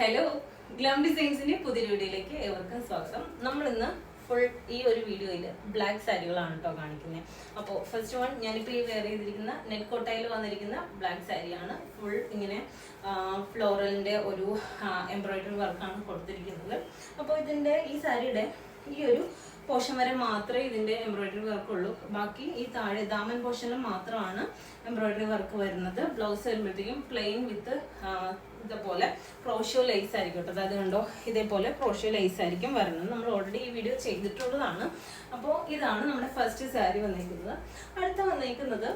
Hello, glam ഡിസൈൻസിന്റെ പുതിയ വീഡിയോയിലേക്ക് ഏവർക്കും സ്വാഗതം. നമ്മൾ ഇന്ന് ഫുൾ ഈ ഒരു വീഡിയോയിൽ ബ്ലാക്ക് സാരികളാണ് കേട്ടോ കാണിക്കുന്നത്. അപ്പോൾ ഫസ്റ്റ് വൺ ഞാനിപ്പോൾ ഈ വെയർ ചെയ്തിരിക്കുന്ന നെറ്റ് കോട്ടയിൽ വന്നിരിക്കുന്ന ബ്ലാക്ക് സാരിയാണ്. ഫുൾ ഇങ്ങനെ ഫ്ലോറലിന്റെ ഒരു എംബ്രോയിഡറി വർക്കാണ് കൊടുത്തിരിക്കുന്നത്. അപ്പോൾ ഇതിന്റെ ഈ സാരിയുടെ ഈ ഒരു പോർഷൻ വരെ മാത്രമേ ഇതിന്റെ എംബ്രോയിഡറി വർക്ക് ഉള്ളൂ. ബാക്കി ഈ താഴെ ദാമൻ പോർഷനിൽ മാത്രമാണ് എംബ്രോയിഡറി വർക്ക് വരുന്നത്. ബ്ലൗസ് വരുമ്പോഴത്തേക്കും പ്ലെയിൻ വിത്ത് ഇതേപോലെ ക്രോഷ്യോ ലൈസ് ആയിരിക്കും കേട്ടോ. അത് കണ്ടോ, ഇതേപോലെ ക്രോഷ്യോ ലൈസ് ആയിരിക്കും വരുന്നത്. നമ്മൾ ഓൾറെഡി ഈ വീഡിയോ ചെയ്തിട്ടുള്ളതാണ്. അപ്പോൾ ഇതാണ് നമ്മുടെ ഫസ്റ്റ് സാരി വന്നിരിക്കുന്നത്. അടുത്ത വന്നിരിക്കുന്നത്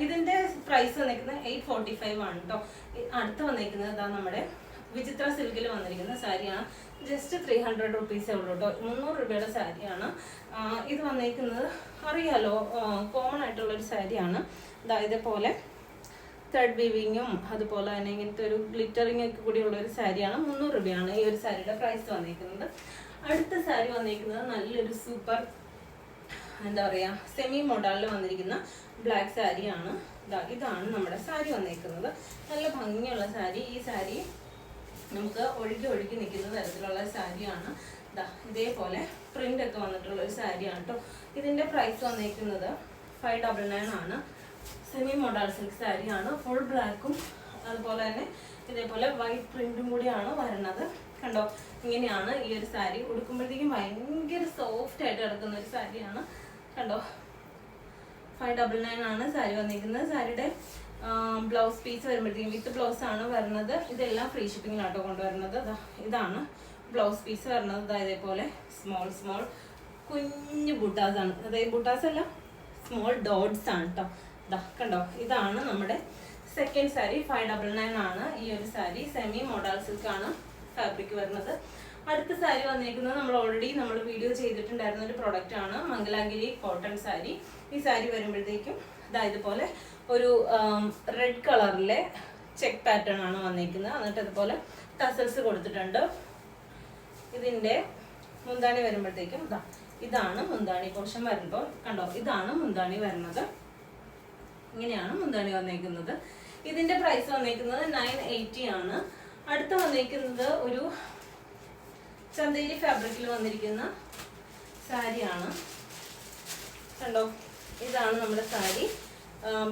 ഇതിന്റെ പ്രൈസ് വന്നിരിക്കുന്നത് 845 ആണ് കേട്ടോ. അടുത്ത വന്നിരിക്കുന്നത് ഇതാ നമ്മുടെ വിചിത്ര സിൽക്കിൽ വന്നിരിക്കുന്ന സാരിയാണ്. ജസ്റ്റ് 300 റുപ്പീസേ ഉള്ളൂ കേട്ടോ. 300 രൂപയുടെ സാരിയാണ്. ഇത് വന്നിരിക്കുന്നത് അറിയാലോ, കോമൺ ആയിട്ടുള്ളൊരു സാരിയാണ്. ഇതേപോലെ ത്രെഡ് വീവിങ്ങും അതുപോലെ തന്നെ ഇങ്ങനത്തെ ഒരു ഗ്ലിറ്ററിങ് ഒക്കെ കൂടിയുള്ള ഒരു സാരിയാണ്. 300 രൂപയാണ് ഈ ഒരു സാരിയുടെ പ്രൈസ് വന്നിരിക്കുന്നത്. അടുത്ത സാരി വന്നിരിക്കുന്നത് നല്ലൊരു സൂപ്പർ എന്താ പറയുക സെമി മോഡലിൽ വന്നിരിക്കുന്ന ബ്ലാക്ക് സാരിയാണ്. ഇതാണ് നമ്മുടെ സാരി വന്നിരിക്കുന്നത്. നല്ല ഭംഗിയുള്ള സാരി. ഈ സാരി നമുക്ക് ഒഴുകി നിൽക്കുന്ന തരത്തിലുള്ള സാരിയാണ്. ഇതേപോലെ പ്രിന്റ് ഒക്കെ വന്നിട്ടുള്ള ഒരു സാരിയാണ് കേട്ടോ. ഇതിന്റെ പ്രൈസ് വന്നിരിക്കുന്നത് 599 ആണ്. സെമി മോഡൽ സിൽക്ക് സാരിയാണ്. ഫുൾ ബ്ലാക്കും അതുപോലെ തന്നെ ഇതേപോലെ വൈറ്റ് പ്രിന്റും കൂടിയാണ് വരുന്നത്. കണ്ടോ, ഇങ്ങനെയാണ് ഈ ഒരു സാരി. ഉടുക്കുമ്പോഴത്തേക്കും ഭയങ്കര സോഫ്റ്റ് ആയിട്ട് കിടക്കുന്ന ഒരു സാരിയാണ്. കണ്ടോ, 599 ആണ് സാരി വന്നിരിക്കുന്നത്. സാരിയുടെ ബ്ലൗസ് പീസ് വരുമ്പോഴത്തേക്കും വിത്ത് ബ്ലൗസ് ആണ് വരുന്നത്. ഇതെല്ലാം ഫ്രീ ഷിപ്പിങ്ങിലാട്ടോ കൊണ്ടുവരുന്നത്. ഇതാണ് ബ്ലൗസ് പീസ് വരുന്നത്. ഇതേപോലെ സ്മോൾ കുഞ്ഞു ബുട്ടാസ് ആണ്. അതായത് ബുട്ടാസ് അല്ല, സ്മോൾ ഡോട്ട്സ് ആണ് കേട്ടോ. കണ്ടോ, ഇതാണ് നമ്മുടെ സെക്കൻഡ് സാരി. 599 ആണ് ഈ ഒരു സാരി. സെമി മോഡൽ സിൽക്ക് ആണ് ഫാബ്രിക് വരുന്നത്. അടുത്ത സാരി വന്നിരിക്കുന്നത് നമ്മൾ വീഡിയോ ചെയ്തിട്ടുണ്ടായിരുന്ന ഒരു പ്രൊഡക്റ്റ് ആണ്, മംഗലാഗിരി കോട്ടൺ സാരി. ഈ സാരി വരുമ്പോഴത്തേക്കും ഇതുപോലെ ഒരു റെഡ് കളറിലെ ചെക്ക് പാറ്റേൺ ആണ് വന്നിരിക്കുന്നത്. എന്നിട്ട് അതുപോലെ ടസൽസ് കൊടുത്തിട്ടുണ്ട്. ഇതിന്റെ മുന്താണി വരുമ്പോഴത്തേക്കും ഇതാണ് മുന്താണി പോർഷൻ വരുമ്പോൾ. കണ്ടോ, ഇതാണ് മുന്താണി വരുന്നത്. ഇങ്ങനെയാണ് മുന്താണി വന്നിരിക്കുന്നത്. ഇതിന്റെ പ്രൈസ് വന്നിരിക്കുന്നത് 980 ആണ്. അടുത്ത വന്നിരിക്കുന്നത് ഒരു ചന്തേരി ഫാബ്രിക്കിൽ വന്നിരിക്കുന്ന സാരിയാണ്. കണ്ടോ, ഇതാണ് നമ്മുടെ സാരി.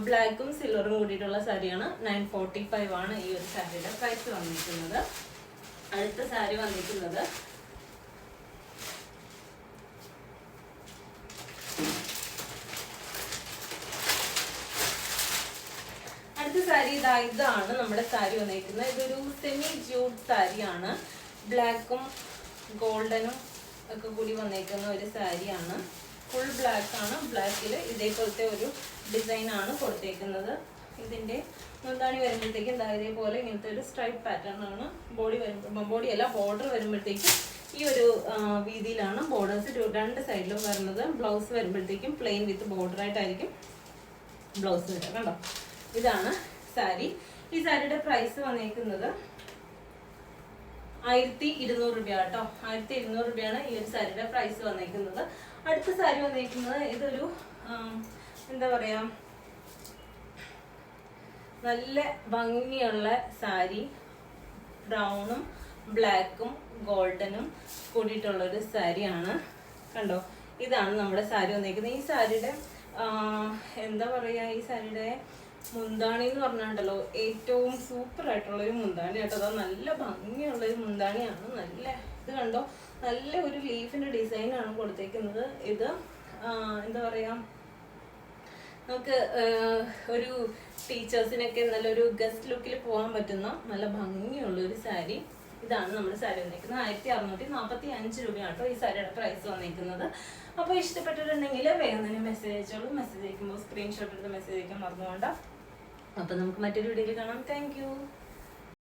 ബ്ലാക്കും സിൽവറും കൂടിയിട്ടുള്ള സാരിയാണ്. 945 ആണ് ഈ ഒരു സാരിയുടെ പ്രൈസ് വന്നിരിക്കുന്നത്. അടുത്ത സാരി വന്നിരിക്കുന്നത് സാരി. ഇതാണ് നമ്മുടെ സാരി വന്നിരിക്കുന്നത്. ഇതൊരു സെമി ജൂട്ട് സാരിയാണ്. ബ്ലാക്കും ഗോൾഡനും ഒക്കെ കൂടി വന്നിരിക്കുന്ന ഒരു സാരിയാണ്. ഫുൾ ബ്ലാക്ക് ആണ്. ബ്ലാക്കിൽ ഇതേപോലത്തെ ഒരു ഡിസൈൻ ആണ് കൊടുത്തേക്കുന്നത്. ഇതിന്റെ മുന്താണി വരുമ്പോഴത്തേക്കും ഇതേപോലെ ഇങ്ങനത്തെ ഒരു സ്ട്രൈപ്പ് പാറ്റേൺ ആണ്. ബോഡിയല്ല, ബോർഡർ വരുമ്പോഴത്തേക്കും ഈ ഒരു വീതിയിലാണ് ബോർഡേഴ്സ് രണ്ട് സൈഡിലും വരുന്നത്. ബ്ലൗസ് വരുമ്പോഴത്തേക്കും പ്ലെയിൻ വിത്ത് ബോർഡർ ആയിട്ടായിരിക്കും ബ്ലൗസ് വരിക. കണ്ടോ, ഇതാണ് സാരി. ഈ സാരിയുടെ പ്രൈസ് വന്നിരിക്കുന്നത് 1200 രൂപ കേട്ടോ. 1200 രൂപയാണ് ഈ ഒരു സാരിയുടെ പ്രൈസ് വന്നിരിക്കുന്നത്. അടുത്ത സാരി വന്നിരിക്കുന്നത് ഇതൊരു എന്താ പറയാ നല്ല ഭംഗിയുള്ള സാരി. ബ്രൗണും ബ്ലാക്കും ഗോൾഡനും കൂടിയിട്ടുള്ളൊരു സാരിയാണ്. കണ്ടോ, ഇതാണ് നമ്മുടെ സാരി വന്നിരിക്കുന്നത്. ഈ സാരിയുടെ എന്താ പറയാ, ഈ സാരിയുടെ മുന്താണി എന്ന് പറഞ്ഞാണ്ടല്ലോ ഏറ്റവും സൂപ്പർ ആയിട്ടുള്ള ഒരു മുന്താണി കേട്ടോ. അത് നല്ല ഭംഗിയുള്ള ഒരു മുന്താണിയാണ്. നല്ല ഇത് കണ്ടോ, നല്ല ഒരു ലീഫിന്റെ ഡിസൈനാണ് കൊടുത്തേക്കുന്നത്. ഇത് എന്താ പറയാ, നമുക്ക് ഒരു ടീച്ചേഴ്സിനൊക്കെ നല്ലൊരു ഗസ്റ്റ് ലുക്കിൽ പോകാൻ പറ്റുന്ന നല്ല ഭംഗിയുള്ള ഒരു സാരി. ഇതാണ് നമ്മുടെ സാരി വന്നിരിക്കുന്നത്. 1645 രൂപയാണ് കേട്ടോ ഈ സാരിയുടെ പ്രൈസ് വന്നിരിക്കുന്നത്. അപ്പോൾ ഇഷ്ടപ്പെട്ടിട്ടുണ്ടെങ്കിൽ വേഗം തന്നെ മെസ്സേജ് അയച്ചോളൂ. മെസ്സേജ് അയക്കുമ്പോൾ സ്ക്രീൻഷോട്ട് എടുത്ത് മെസ്സേജ് അയക്കാൻ മറന്നുകൊണ്ട. അപ്പോൾ നമുക്ക് മറ്റൊരു വീഡിയോയിൽ കാണാം. Thank you.